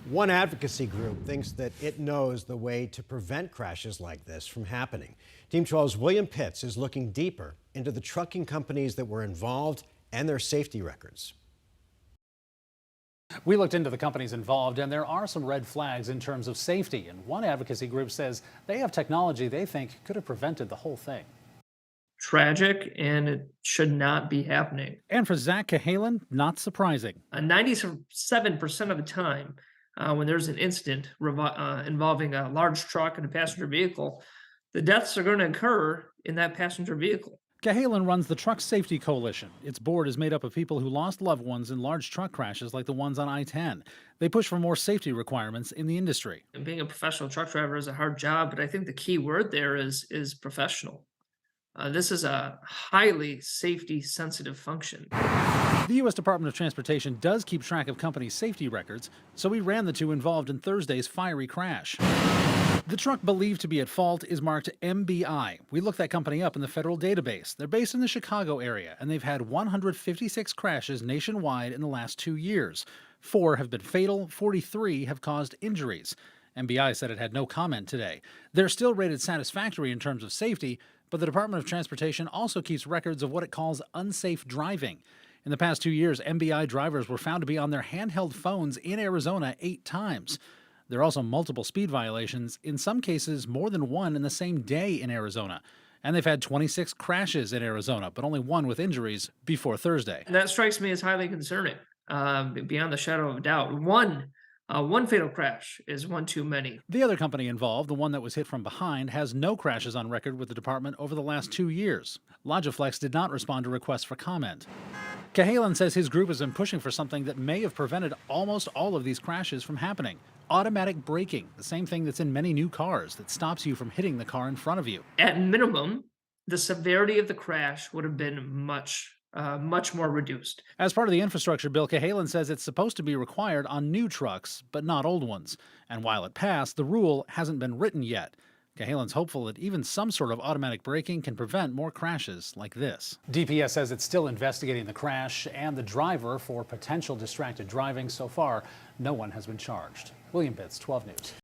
One advocacy group thinks that it knows the way to prevent crashes like this from happening. Team 12's William Pitts is looking deeper into the trucking companies that were involved and their safety records. We looked into the companies involved, and there are some red flags in terms of safety. And one advocacy group says they have technology they think could have prevented the whole thing. Tragic, and it should not be happening. And for Zach Cahalan, not surprising. 97% of the time, when there's an incident involving a large truck and a passenger vehicle, the deaths are going to occur in that passenger vehicle. Cahalan runs the Truck Safety Coalition. Its board is made up of people who lost loved ones in large truck crashes like the ones on I-10. They push for more safety requirements in the industry. And being a professional truck driver is a hard job, but I think the key word there is professional. This is a highly safety-sensitive function. The U.S. Department of Transportation does keep track of company safety records, so we ran the two involved in Thursday's fiery crash. The truck believed to be at fault is marked MBI. We looked that company up in the federal database. They're based in the Chicago area, and they've had 156 crashes nationwide in the last 2 years. 4 have been fatal, 43 have caused injuries. MBI said it had no comment today. They're still rated satisfactory in terms of safety, but the Department of Transportation also keeps records of what it calls unsafe driving. In the past 2 years, MBI drivers were found to be on their handheld phones in Arizona 8 times. There are also multiple speed violations, in some cases more than one in the same day in Arizona. And they've had 26 crashes in Arizona, but only 1 with injuries before Thursday. And that strikes me as highly concerning, beyond the shadow of a doubt. One fatal crash is one too many. The other company involved, the one that was hit from behind, has no crashes on record with the department over the last 2 years. Logiflex did not respond to requests for comment. Cahalan says his group has been pushing for something that may have prevented almost all of these crashes from happening. Automatic braking, the same thing that's in many new cars that stops you from hitting the car in front of you. At minimum, the severity of the crash would have been much more reduced. As part of the infrastructure bill, Cahalan says it's supposed to be required on new trucks, but not old ones. And while it passed, the rule hasn't been written yet. Cahalan's hopeful that even some sort of automatic braking can prevent more crashes like this. DPS says it's still investigating the crash and the driver for potential distracted driving. So far, no one has been charged. William Pitts, 12 News.